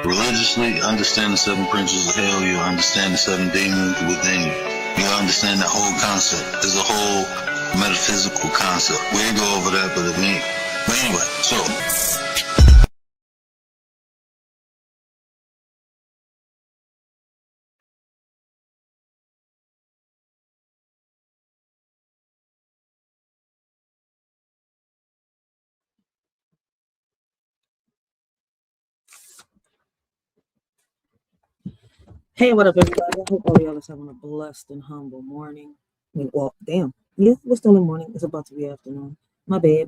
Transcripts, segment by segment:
Religiously, understand the 7 principles of hell. You'll understand the 7 demons within you. You'll understand that whole concept. There's a whole metaphysical concept. We ain't go over that, but anyway, so. Hey, what up, everybody? I hope all y'all is having a blessed and humble morning. Well, damn. Yeah, we're still in morning. It's about to be afternoon. My bad.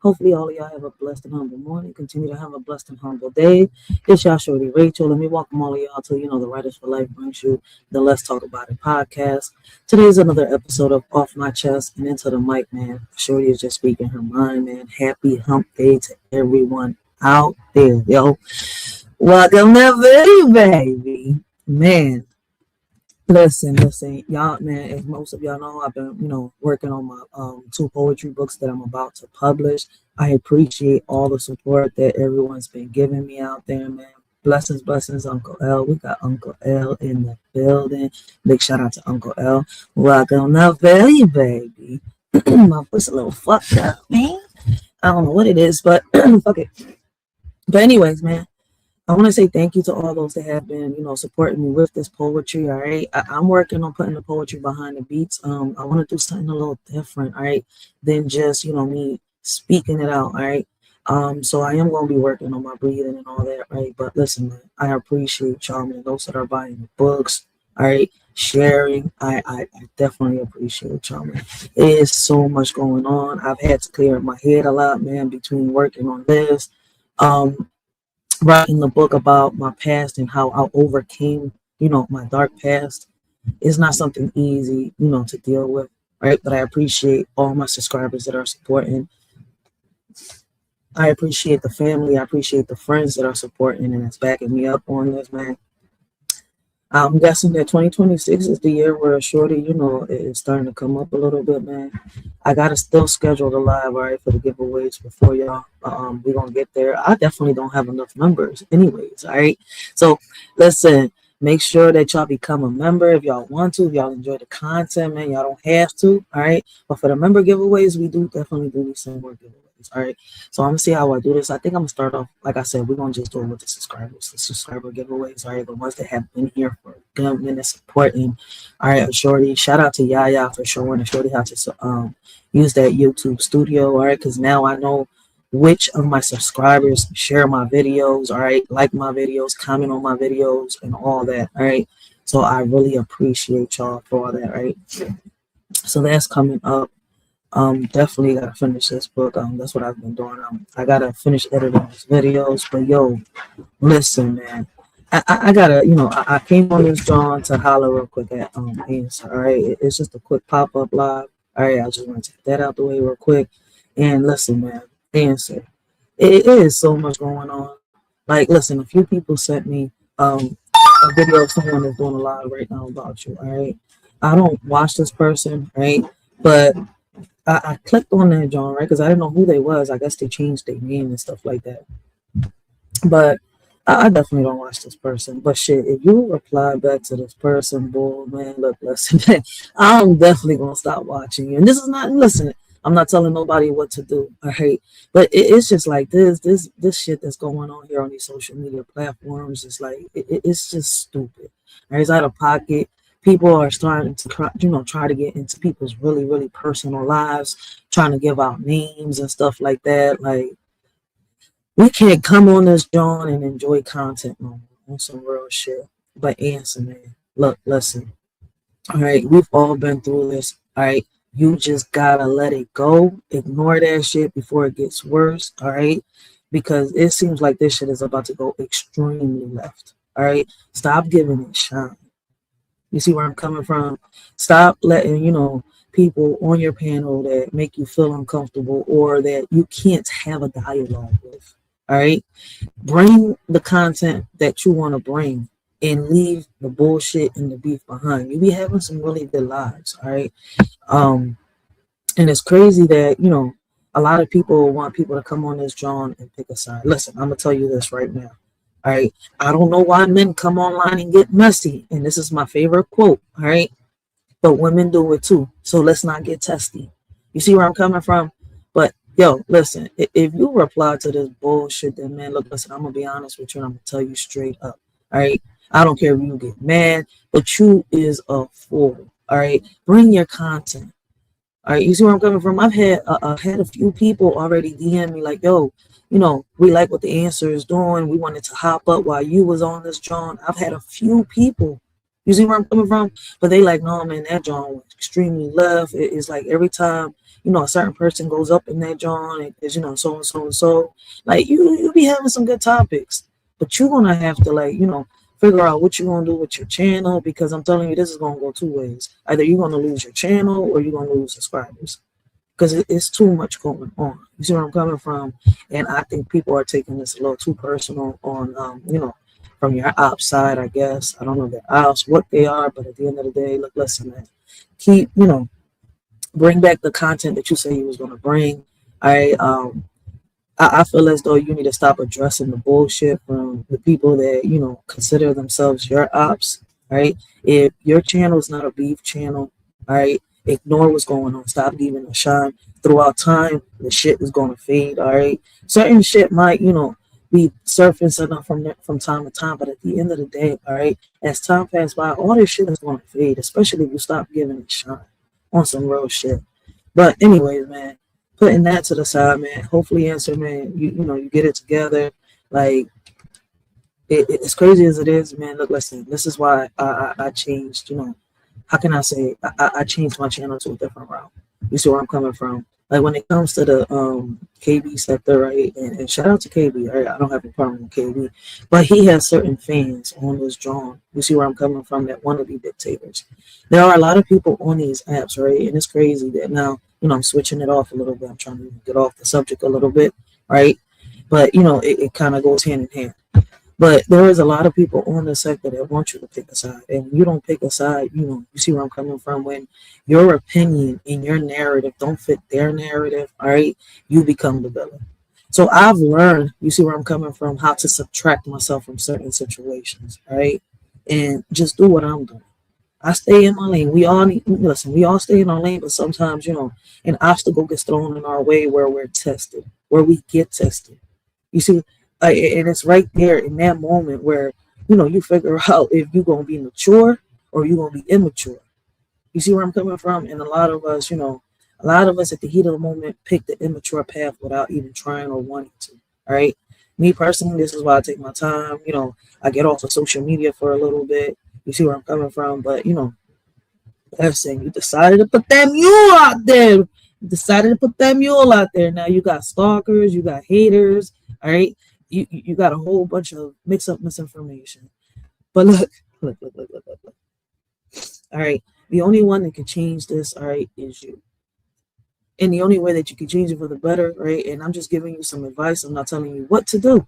Hopefully, all of y'all have a blessed and humble morning. Continue to have a blessed and humble day. It's y'all, Shorty, Racheal. Let me welcome all of y'all to, the Writers for Life brings you the Let's Talk About It podcast. Today's another episode of Off My Chest and Into the Mic, man. Shorty is just speaking her mind, man. Happy hump day to everyone out there, yo. Welcome to Video, baby. Man, listen, y'all, man, as most of y'all know, I've been, working on my 2 poetry books that I'm about to publish. I appreciate all the support that everyone's been giving me out there, man. Blessings, Uncle L. We got Uncle L in the building. Big shout out to Uncle L. Welcome to Video, baby. My voice a little fucked up, man. I don't know what it is, but fuck it. But anyways, man, I want to say thank you to all those that have been, supporting me with this poetry. All right, I'm working on putting the poetry behind the beats. I want to do something a little different, all right, than just me speaking it out. All right, so I am going to be working on my breathing and all that, right? But listen, man, I appreciate y'all, man. Those that are buying the books, all right, sharing. I definitely appreciate y'all, man. There's so much going on. I've had to clear my head a lot, man, between working on this. Writing the book about my past and how I overcame, my dark past is not something easy, to deal with, right? But I appreciate all my subscribers that are supporting. I appreciate the family. I appreciate the friends that are supporting and that's backing me up on this, man. I'm guessing that 2026 is the year where Shorty, is starting to come up a little bit, man. I gotta still schedule the live, all right, for the giveaways before y'all. We're gonna get there. I definitely don't have enough members, anyways, all right. So listen, make sure that y'all become a member if y'all want to. If y'all enjoy the content, man, y'all don't have to, all right. But for the member giveaways, we do definitely do these some more giveaways. All right, so I'm gonna see how I do this. I think I'm gonna start off, like I said, we're gonna just do it with the subscriber giveaways. All right, the ones that have been here for a good minute supporting. All right, Shorty, shout out to Yaya for showing Shorty how to use that YouTube studio. All right, because now I know which of my subscribers share my videos. All right, like my videos, comment on my videos, and all that. All right, so I really appreciate y'all for all that. All right, so that's coming up. Definitely gotta finish this book. That's what I've been doing. I gotta finish editing these videos. But yo, listen, man, I gotta, I came on this John to holler real quick at Answer. All right, it's just a quick pop up live. All right, I just want to take that out the way real quick. And listen, man, Answer. It is so much going on. Like, listen, a few people sent me a video of someone that's doing a live right now about you. All right, I don't watch this person, right, but I clicked on that John, right, because I didn't know who they was. I guess they changed their name and stuff like that. But I definitely don't watch this person. But shit, if you reply back to this person, boy, man, look, listen, man, I'm definitely gonna stop watching you. And this is not, listen, I'm not telling nobody what to do. All right, but it's just like this shit that's going on here on these social media platforms. It's like it's just stupid. Right? It's out of pocket. People are starting to try to get into people's really, really personal lives, trying to give out names and stuff like that. Like, we can't come on this John and enjoy content no more on some real shit. But Answer, man, look, listen. All right, we've all been through this. All right, you just gotta let it go. Ignore that shit before it gets worse. All right, because it seems like this shit is about to go extremely left. All right, stop giving it shine. You see where I'm coming from? Stop letting, people on your panel that make you feel uncomfortable or that you can't have a dialogue with. All right? Bring the content that you want to bring and leave the bullshit and the beef behind. You be having some really good lives. All right? And it's crazy that, a lot of people want people to come on this John and pick a side. Listen, I'm going to tell you this right now. All right. I don't know why men come online and get messy. And this is my favorite quote. All right. But women do it too. So let's not get testy. You see where I'm coming from? But yo, listen, if you reply to this bullshit, then man, look, listen, I'm gonna be honest with you and I'm gonna tell you straight up. All right. I don't care if you get mad, but you is a fool. All right. Bring your content. All right, you see where I'm coming from? I've had a few people already DM me like, yo, we like what the answer is doing. We wanted to hop up while you was on this John. I've had a few people. You see where I'm coming from? But they like, no, man, that John was extremely left. It's like every time, a certain person goes up in that John, it's, so and so and so. Like you be having some good topics, but you're gonna have to figure out what you're going to do with your channel, because I'm telling you, this is going to go two ways. Either you're going to lose your channel or you're going to lose subscribers, because it's too much going on. You see where I'm coming from? And I think people are taking this a little too personal on, from your ops side, I guess. I don't know their ops, what they are, but at the end of the day, look, listen, man, keep, bring back the content that you say you was going to bring. I feel as though you need to stop addressing the bullshit from the people that, consider themselves your ops, right? If your channel is not a beef channel, all right, ignore what's going on. Stop giving a shine. Throughout time, the shit is going to fade, all right? Certain shit might, be surfacing from time to time, but at the end of the day, all right, as time passes by, all this shit is going to fade, especially if you stop giving it a shine on some real shit. But anyways, man, putting that to the side, man. Hopefully, answer, man. You get it together. Like as crazy as it is, man. Look, listen. This is why I changed. How can I say? I changed my channel to a different route. You see where I'm coming from? Like when it comes to the KB sector, right? And shout out to KB. Right? I don't have a problem with KB, but he has certain fans on this drawing. You see where I'm coming from? That want to be dictators. There are a lot of people on these apps, right? And it's crazy that now, I'm switching it off a little bit. I'm trying to get off the subject a little bit, right? But, it kind of goes hand in hand. But there is a lot of people on the sector that want you to pick a side. And when you don't pick a side, you see where I'm coming from. When your opinion and your narrative don't fit their narrative, all right, you become the villain. So I've learned, you see where I'm coming from, how to subtract myself from certain situations, all right? And just do what I'm doing. I stay in my lane. We all stay in our lane, but sometimes, an obstacle gets thrown in our way where we're tested, where we get tested. You see, and it's right there in that moment where, you figure out if you're going to be mature or you're going to be immature. You see where I'm coming from? And a lot of us at the heat of the moment pick the immature path without even trying or wanting to. All right. Me personally, this is why I take my time. I get off of social media for a little bit. You see where I'm coming from? But, listen, you decided to put that mule out there. You decided to put that mule out there. Now you got stalkers, you got haters, all right? You got a whole bunch of mix-up misinformation. But look. All right, the only one that can change this, all right, is you. And the only way that you can change it for the better, right, and I'm just giving you some advice, I'm not telling you what to do, all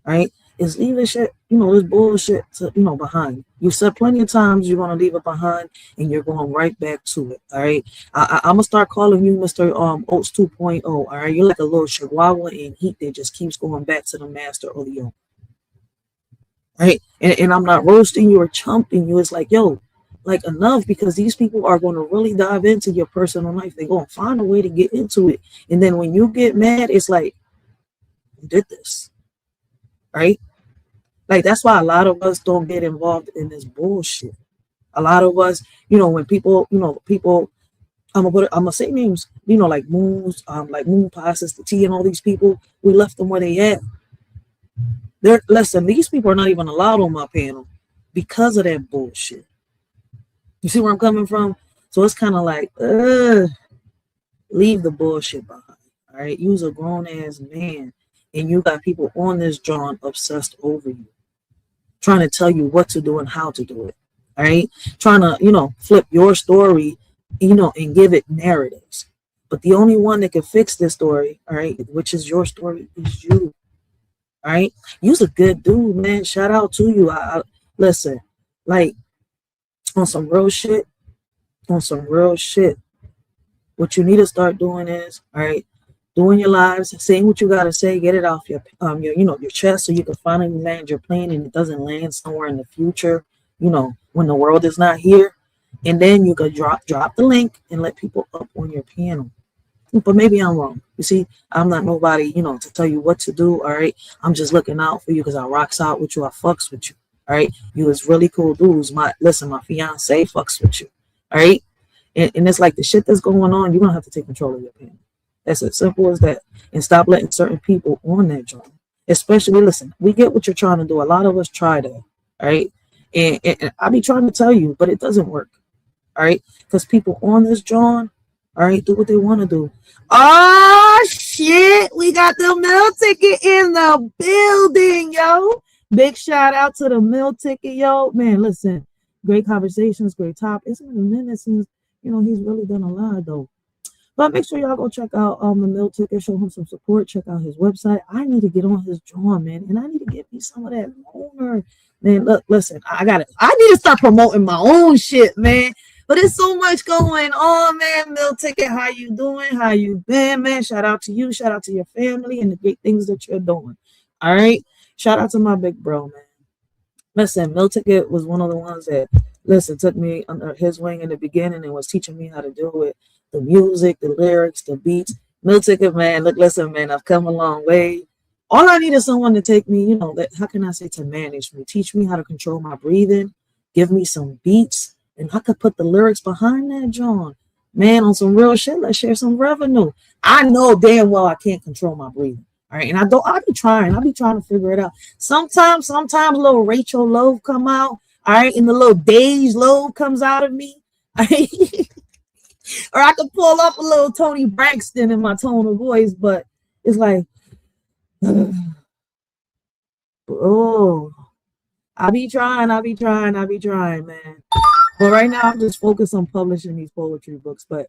right, is leave this shit, this bullshit, behind. You said plenty of times you're going to leave it behind, and you're going right back to it, all right? I'm going to start calling you Mr. Oats 2.0, all right? You're like a little chihuahua in heat that just keeps going back to the master or the owner, right? And I'm not roasting you or chumping you. It's like, yo, like enough, because these people are going to really dive into your personal life. They're going to find a way to get into it. And then when you get mad, it's like, you did this, right? Like, that's why a lot of us don't get involved in this bullshit. A lot of us, when people, I'm gonna say names, like Moons, like Moon Pie, Sister T, and all these people, we left them where they at. Listen, these people are not even allowed on my panel because of that bullshit. You see where I'm coming from? So it's kind of like, leave the bullshit behind. All right, you's a grown ass man, and you got people on this John obsessed over you, trying to tell you what to do and how to do it. All right, trying to flip your story, and give it narratives. But the only one that can fix this story, all right, which is your story, is you. All right, you's a good dude, man. Shout out to you. I listen, like on some real shit. What you need to start doing is, all right, doing your lives, saying what you gotta say, get it off your chest, so you can finally land your plane and it doesn't land somewhere in the future, when the world is not here. And then you could drop the link and let people up on your panel. But maybe I'm wrong. You see, I'm not nobody, to tell you what to do. All right. I'm just looking out for you because I rocks out with you. I fucks with you. All right. You is really cool dudes. My fiance fucks with you. All right. And it's like the shit that's going on, you're gonna have to take control of your panel. That's as simple as that. And stop letting certain people on that joint. Especially, listen, we get what you're trying to do. A lot of us try that. All right. And I be trying to tell you, but it doesn't work. All right. Because people on this joint, all right, do what they want to do. Oh shit, we got the meal ticket in the building, yo. Big shout out to the meal ticket, yo. Man, listen, great conversations, great top. It's been a minute since he's really done a lot though. But make sure y'all go check out the meal ticket, show him some support, check out his website. I need to get on his drawing, man, and I need to get me some of that loaner. Man, look, listen, I need to start promoting my own shit, man. But it's so much going on, man. Meal ticket, how you doing? How you been, man? Shout out to you. Shout out to your family and the great things that you're doing. All right. Shout out to my big bro, man. Listen, meal ticket was one of the ones that, took me under his wing in the beginning and was teaching me how to deal with the music, the lyrics, the beats. Meal ticket, man. Look, listen, man, I've come a long way. All I need is someone to take me, how can I say, to manage me, teach me how to control my breathing, give me some beats. And I could put the lyrics behind that, John. Man, on some real shit, let's share some revenue. I know damn well I can't control my breathing. All right. And I'll be trying to figure it out. Sometimes a little Racheal lobe come out. All right. And the little Dage lobe comes out of me. All right? Or I could pull up a little Tony Braxton in my tone of voice, but it's like, oh, I be trying, man. But right now, I'm just focused on publishing these poetry books. But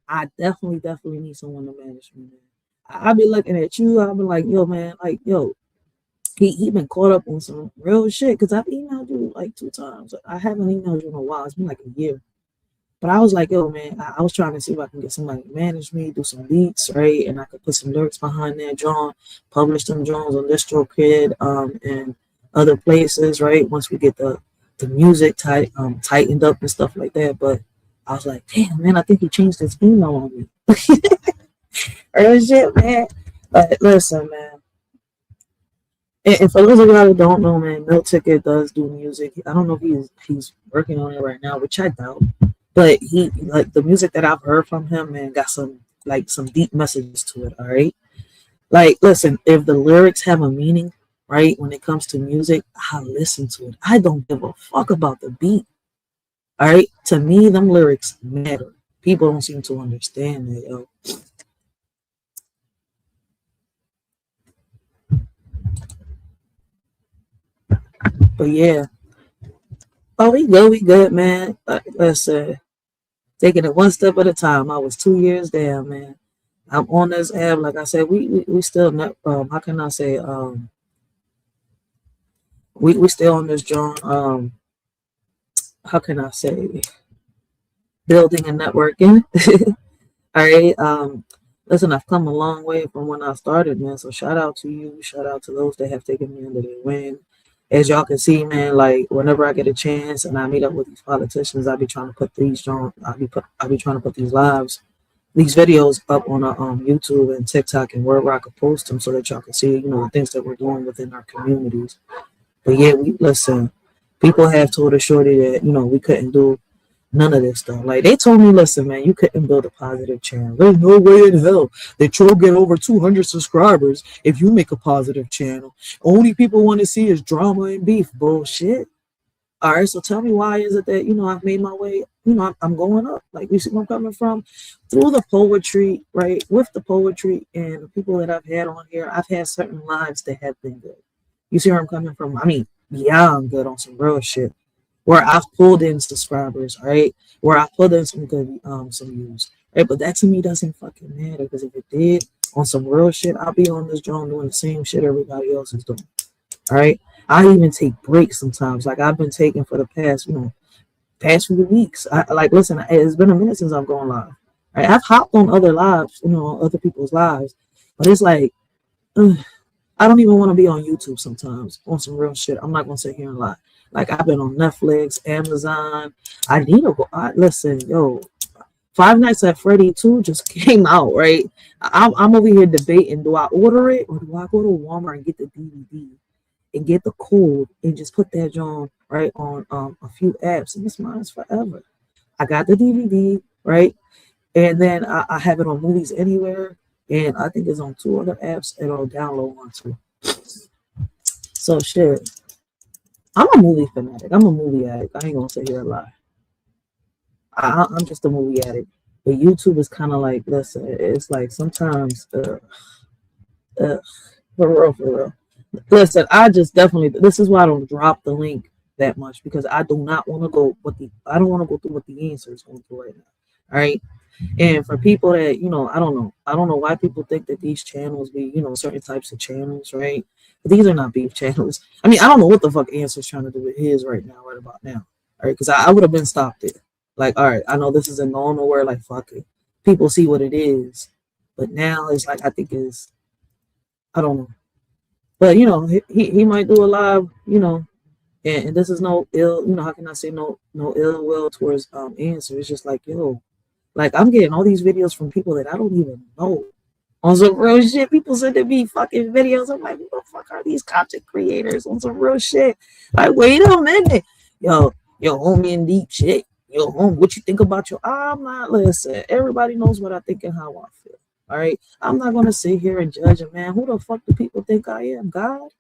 I definitely need someone to manage me, man. I'll be looking at you. I'll be like, yo, man, he been caught up on some real shit. Because I've emailed you like 2 times. I haven't emailed you in a while. It's been like a year. But I was like, yo, man, I was trying to see if I can get somebody to manage me, do some beats, right? And I could put some lyrics behind that, John, publish them Jones on DistroKid, and other places, right? Once we get the music tightened up and stuff like that. But I was like, damn, man, I think he changed his email on me. Real shit, man. But listen, man. And for those of y'all who don't know, man, Meal Ticket does do music. I don't know if he's working on it right now, which I doubt. But he, like, the music that I've heard from him, man, got some deep messages to it, all right? Like, listen, if the lyrics have a meaning, right, when it comes to music, I listen to it. I don't give a fuck about the beat, all right? To me, them lyrics matter. People don't seem to understand that, yo. But yeah. Oh, we good, man. Listen, taking it one step at a time. I was 2 years down, man. I'm on this app, like I said, we still not, how can I say, we still on this joint, how can I say, building and networking. All right. Listen, I've come a long way from when I started, man. So shout out to you. Shout out to those that have taken me under their wing. As y'all can see, man, like whenever I get a chance and I meet up with these politicians, I'll be trying to put these I'll be trying to put these videos up on YouTube and TikTok and wherever I could post them so that y'all can see, the things that we're doing within our communities. But yeah, listen, people have told us, Shorty, that, we couldn't do none of this stuff. Like, they told me, listen, man, you couldn't build a positive channel. There's no way in hell that you'll get over 200 subscribers if you make a positive channel. Only people want to see is drama and beef. Bullshit. All right, so tell me, why is it that, I've made my way, I'm going up. Like, you see where I'm coming from? Through the poetry, right? With the poetry and the people that I've had on here, I've had certain lives that have been good. You see where I'm coming from? I mean, yeah, I'm good on some real shit. Where I've pulled in subscribers, right? Where I put in some good, some views, right? But that to me doesn't fucking matter, because if it did, on some real shit, I'll be on this joint doing the same shit everybody else is doing, all right? I even take breaks sometimes, like I've been taking for the past, past few weeks. Listen, it's been a minute since I've gone live. Right? I've hopped on other lives, other people's lives, But it's like, ugh, I don't even want to be on YouTube sometimes on some real shit. I'm not gonna sit here and lie. Like I've been on Netflix, Amazon. I need to go. Listen, yo, Five Nights at Freddy 2 just came out, right? I'm over here debating: do I order it or do I go to Walmart and get the DVD and get the code and just put that on right on a few apps and it's mine forever. I got the DVD, right? And then I have it on Movies Anywhere, and I think it's on 2 other apps and I'll download one too. So shit, I'm a movie fanatic. I'm a movie addict. I ain't gonna sit here and lie. I'm just a movie addict. But YouTube is kind of like, listen, it's like sometimes, for real. Listen, I just definitely, this is why I don't drop the link that much, because I do not want to go I don't want to go through what the answer is going through right now. All right. And for people that, I don't know why people think that these channels be, certain types of channels, right? But these are not beef channels. I mean, I don't know what the fuck Answer's trying to do with his right about now. All right. Because I would have been stopped it. Like, all right, I know this isn't going nowhere. Like, fuck it. People see what it is. But now it's like, I think is, I don't know. But, he might do a live, and this is no ill, how can I say no ill will towards Answer. It's just like, yo, like I'm getting all these videos from people that I don't even know. On some real shit, people sending me fucking videos. I'm like, who the fuck are these content creators on some real shit? Like, wait a minute. Yo, homie in deep shit. Yo, home, what you think about your? I'm not, listen, everybody knows what I think and how I feel. All right. I'm not gonna sit here and judge a man. Who the fuck do people think I am? God? All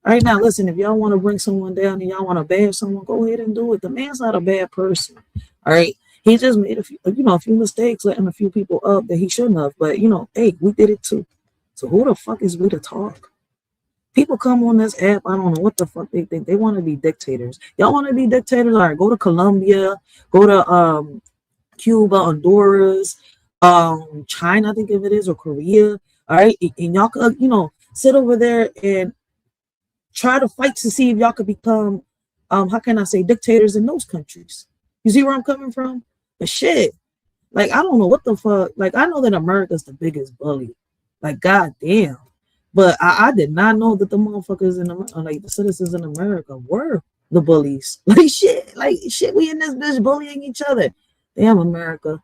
right, now listen, if y'all want to bring someone down and y'all want to bash someone, go ahead and do it. The man's not a bad person. All right. He just made a few mistakes, letting a few people up that he shouldn't have. But hey, we did it too. So who the fuck is we to talk? People come on this app, I don't know what the fuck they think. They want to be dictators. Y'all want to be dictators? All right, go to Colombia, go to Cuba, Honduras, China, I think if it is, or Korea. All right, and y'all could, sit over there and try to fight to see if y'all could become, how can I say, dictators in those countries. You see where I'm coming from? But shit, like, I don't know what the fuck. Like, I know that America's the biggest bully. Like, goddamn. But I did not know that the motherfuckers like the citizens in America were the bullies. Like shit, we in this bitch bullying each other. Damn, America.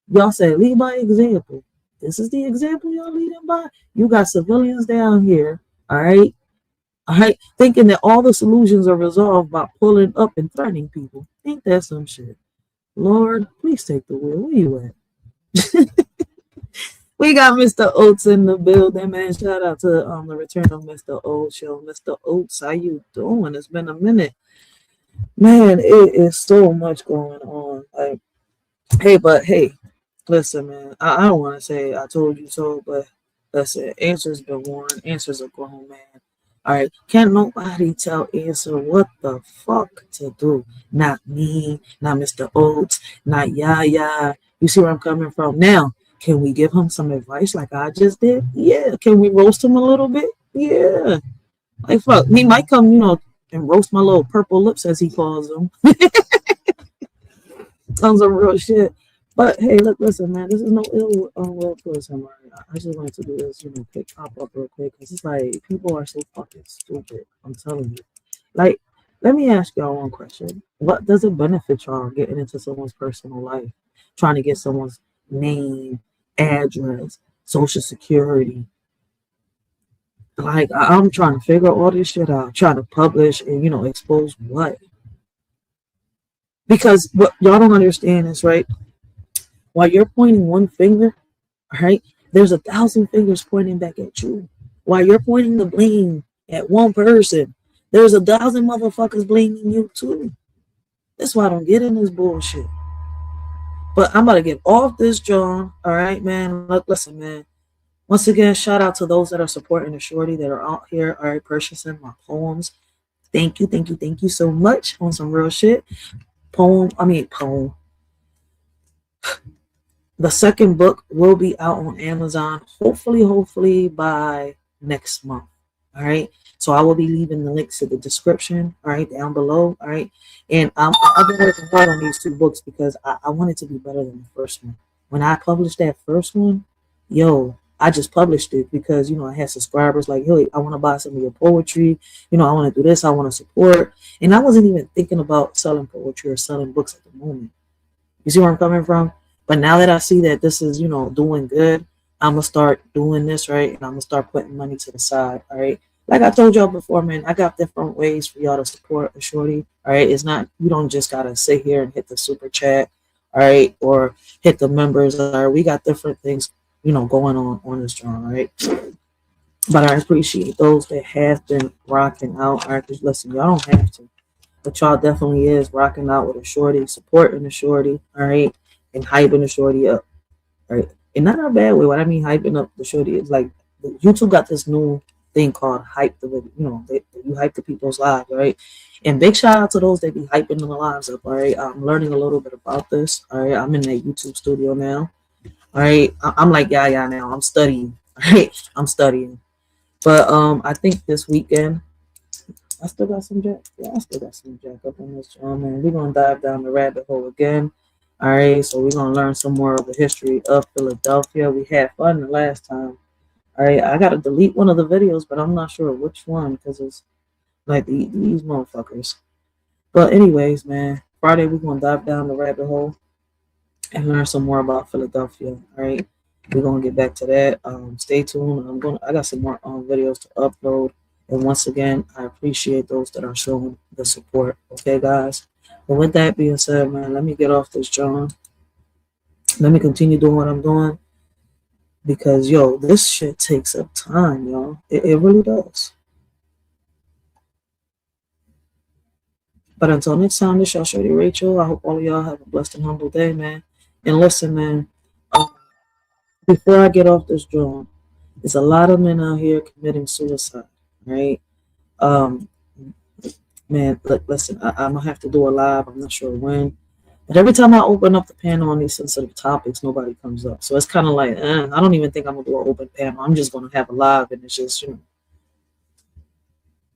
Y'all say lead by example. This is the example y'all leading by. You got civilians down here, all right, thinking that all the solutions are resolved by pulling up and threatening people. Ain't that some shit? Lord, please take the wheel. Where you at? We got Mr. Oates in the building, man. Shout out to the return of Mr. Oates show. Mr. Oates, how you doing? It's been a minute. Man, it is so much going on. Like, hey, listen, man. I don't want to say I told you so, but listen, Answer's been warned. Answer's a grown man. All right. Can't nobody tell Answer what the fuck to do. Not me, not Mr. Oates, not Yaya. You see where I'm coming from? Now, can we give him some advice like I just did? Yeah. Can we roast him a little bit? Yeah. Like, fuck. He might come, and roast my little purple lips, as he calls them. Tons of real shit. But, hey, look, listen, man. This is no ill will towards him. Right? I just wanted to do this, pop up real quick. Because it's like, people are so fucking stupid. I'm telling you. Like, let me ask y'all one question. What does it benefit y'all getting into someone's personal life? Trying to get someone's name, address, social security. Like, I'm trying to figure all this shit out, trying to publish and expose what. Because what y'all don't understand is, right, while you're pointing one finger, all right, there's 1,000 fingers pointing back at you. While you're pointing the blame at one person, there's 1,000 motherfuckers blaming you too. That's why I don't get in this bullshit. But I'm about to get off this, John. All right, man. Look, listen, man. Once again, shout out to those that are supporting the Shorty, that are out here, all right, purchasing my poems. Thank you so much on some real shit. Poem. The second book will be out on Amazon, hopefully by next month. All right. So I will be leaving the links to the description, all right, down below. All right. And I've been working hard on these 2 books because I want it to be better than the first one. When I published that first one, yo, I just published it because, I had subscribers like, hey, I want to buy some of your poetry. I want to do this. I want to support. And I wasn't even thinking about selling poetry or selling books at the moment. You see where I'm coming from? But now that I see that this is, doing good, I'm going to start doing this, right? And I'm going to start putting money to the side, all right? Like I told y'all before, man, I got different ways for y'all to support a shorty, all right? It's not, you don't just got to sit here and hit the super chat, all right? Or hit the members, all right? We got different things, going on this channel, right? But I appreciate those that have been rocking out, all right? Because listen, y'all don't have to. But y'all definitely is rocking out with a shorty, supporting the shorty, all right? And hyping the shorty up, all right? And not in a bad way. What I mean hyping up the shorty is like, YouTube got this new thing called hype the video, you hype the people's lives, right? And big shout out to those that be hyping the lives up, all right? I'm learning a little bit about this, all right? I'm in that YouTube studio now, all right? I'm like, yeah, now. I'm studying, all right? I'm studying. But I think this weekend, I still got some jack. Yeah, I still got some jack up in this channel, man. We're going to dive down the rabbit hole again, all right? So we're going to learn some more of the history of Philadelphia. We had fun the last time. All right, I got to delete one of the videos, but I'm not sure which one because it's like these motherfuckers. But anyways, man, Friday we're going to dive down the rabbit hole and learn some more about Philadelphia, all right? We're going to get back to that. Stay tuned. I got some more videos to upload. And once again, I appreciate those that are showing the support, okay, guys? But with that being said, man, let me get off this, John. Let me continue doing what I'm doing. Because, yo, this shit takes up time, y'all. It really does. But until next time, this y'all Shorty Rachel. I hope all of y'all have a blessed and humble day, man. And listen, man, before I get off this drawing, there's a lot of men out here committing suicide, right? Man, listen, I'm going to have to do a live. I'm not sure when. But every time I open up the panel on these sensitive topics, nobody comes up. So it's kind of like, I don't even think I'm going to do an open panel. I'm just going to have a live, and it's just,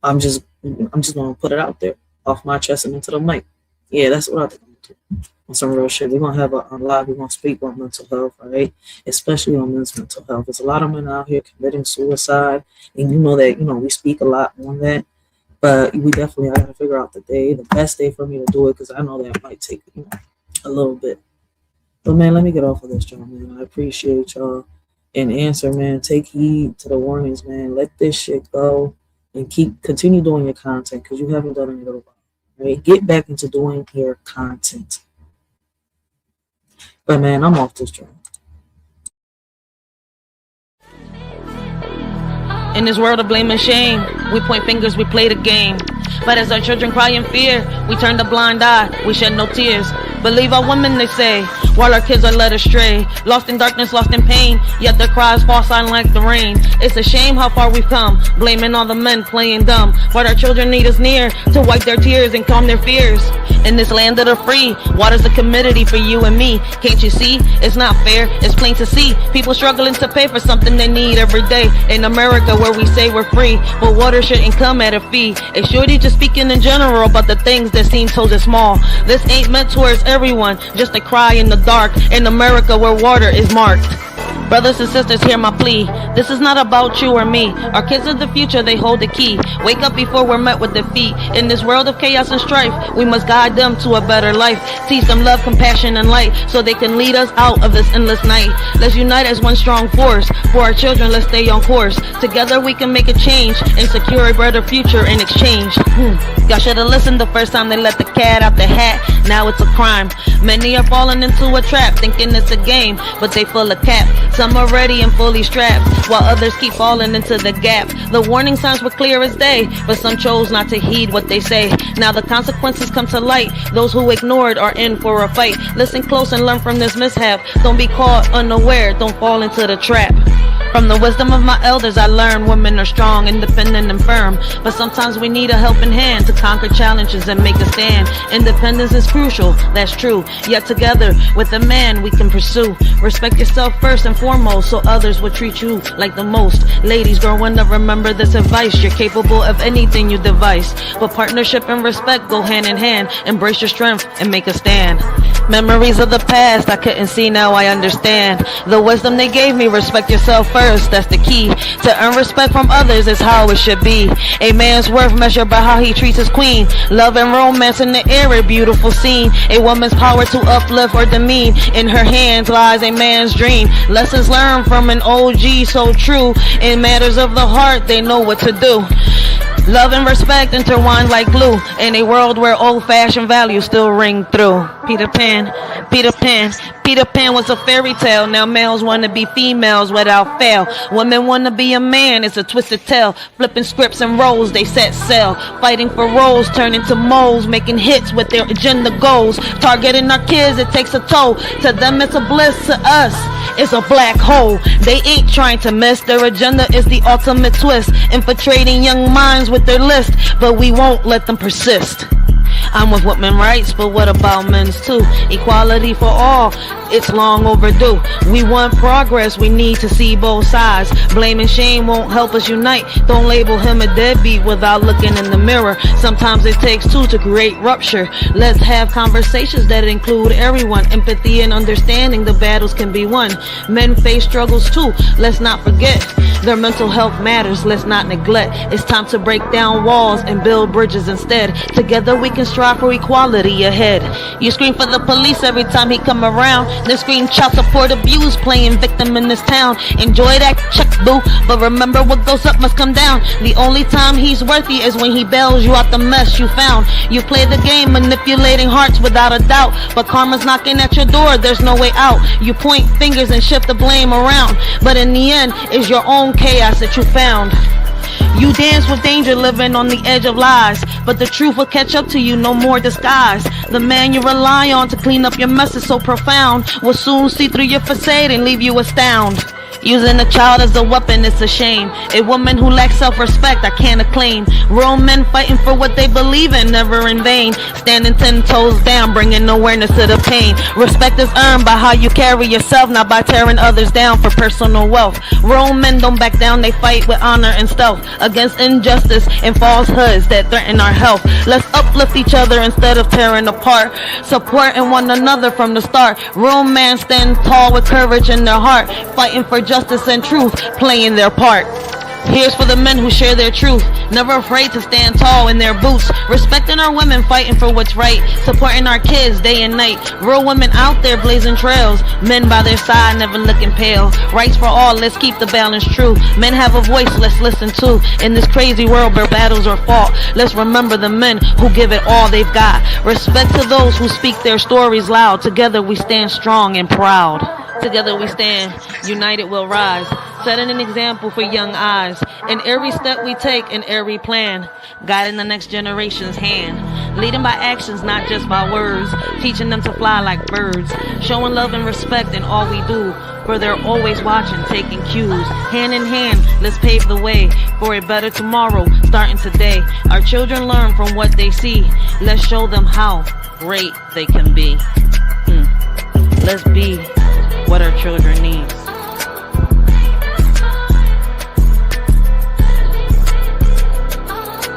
I'm just going to put it out there off my chest and into the mic. Yeah, that's what I think I'm going to do. On some real shit. We're going to have a live. We're going to speak on mental health, all right? Especially on men's mental health. There's a lot of men out here committing suicide. And you know that, we speak a lot on that. But we definitely, I got to figure out the best day for me to do it, because I know that might take, a little bit. But, man, let me get off of this, y'all, man. I appreciate y'all. And answer, man, take heed to the warnings, man. Let this shit go and continue doing your content, because you haven't done it in a little while, right? Get back into doing your content. But, man, I'm off this journey. In this world of blame and shame, we point fingers, we play the game. But as our children cry in fear, we turn the blind eye, we shed no tears. Believe our women, they say, while our kids are led astray. Lost in darkness, lost in pain, yet their cries fall silent like the rain. It's a shame how far we've come, blaming all the men playing dumb. But our children need us near to wipe their tears and calm their fears. In this land of the free, water's the commodity for you and me. Can't you see? It's not fair, it's plain to see. People struggling to pay for something they need every day. In America where we say we're free, but water shouldn't come at a fee. It's Shorty just speaking in general about the things that seem so small. This ain't meant towards everyone, just a cry in the dark. In America where water is marked. Brothers and sisters, hear my plea. This is not about you or me. Our kids are the future, they hold the key. Wake up before we're met with defeat. In this world of chaos and strife, we must guide them to a better life. Teach them love, compassion, and light, so they can lead us out of this endless night. Let's unite as one strong force. For our children, let's stay on course. Together we can make a change and secure a better future in exchange. Y'all should have listened the first time they let the cat out the hat. Now it's a crime. Many are falling into a trap, thinking it's a game, but they full of cap. Some are ready and fully strapped, while others keep falling into the gap. The warning signs were clear as day, but some chose not to heed what they say. Now the consequences come to light. Those who ignored are in for a fight. Listen close and learn from this mishap. Don't be caught unaware, don't fall into the trap. From the wisdom of my elders, I learned women are strong, independent, and firm. But sometimes we need a helping hand to conquer challenges and make a stand. Independence is crucial, that's true. Yet together, with a man, we can pursue. Respect yourself first and foremost, so others will treat you like the most. Ladies, growing up, remember this advice. You're capable of anything you devise. But partnership and respect go hand in hand. Embrace your strength and make a stand. Memories of the past I couldn't see, now I understand. The wisdom they gave me, respect yourself first, that's the key. To earn respect from others is how it should be. A man's worth measured by how he treats his queen. Love and romance in the air, a beautiful scene. A woman's power to uplift or demean. In her hands lies a man's dream. Lessons learned from an OG so true. In matters of the heart, they know what to do. Love and respect intertwined like glue. In a world where old-fashioned values still ring through. Peter Pan, Peter Pan, Peter Pan was a fairy tale. Now males want to be females without fail. Women want to be a man, it's a twisted tale. Flipping scripts and roles, they set sail. Fighting for roles, turning to moles. Making hits with their agenda goals. Targeting our kids, it takes a toll. To them it's a bliss, to us it's a black hole. They ain't trying to miss. Their agenda is the ultimate twist. Infiltrating young minds with their list, but we won't let them persist. I'm with women's rights, but what about men's too? Equality for all, it's long overdue. We want progress, we need to see both sides. Blame and shame won't help us unite. Don't label him a deadbeat without looking in the mirror. Sometimes it takes two to create rupture. Let's have conversations that include everyone. Empathy and understanding, the battles can be won. Men face struggles too, let's not forget. Their mental health matters, let's not neglect. It's time to break down walls and build bridges instead. Together we can strive for equality ahead. You scream for the police every time he come around, then scream child support abuse, playing victim in this town. Enjoy that check, boo, but remember what goes up must come down. The only time he's worthy is when he bails you out the mess you found. You play the game, manipulating hearts without a doubt, but karma's knocking at your door, there's no way out. You point fingers and shift the blame around, but in the end, it's your own chaos that you found. You dance with danger, living on the edge of lies, but the truth will catch up to you, no more disguise. The man you rely on to clean up your mess is so profound, will soon see through your facade and leave you astounded. Using a child as a weapon, it's a shame. A woman who lacks self-respect, I can't acclaim. Real men fighting for what they believe in, never in vain. Standing 10 toes down, bringing awareness to the pain. Respect is earned by how you carry yourself, not by tearing others down for personal wealth. Real men don't back down, they fight with honor and stealth against injustice and falsehoods that threaten our health. Let's uplift each other instead of tearing apart, supporting one another from the start. Real men stand tall with courage in their heart, fighting for justice and truth, playing their part. Here's for the men who share their truth, never afraid to stand tall in their boots, respecting our women, fighting for what's right, supporting our kids day and night. Real women out there blazing trails, men by their side never looking pale. Rights for all, let's keep the balance true. Men have a voice, let's listen to. In this crazy world where battles are fought, let's remember the men who give it all they've got. Respect to those who speak their stories loud. Together we stand strong and proud. Together we stand, united we'll rise, setting an example for young eyes. In every step we take, in every plan, guiding the next generation's hand. Leading by actions, not just by words, teaching them to fly like birds. Showing love and respect in all we do, for they're always watching, taking cues. Hand in hand, let's pave the way for a better tomorrow, starting today. Our children learn from what they see. Let's show them how great they can be. Let's be what our children need.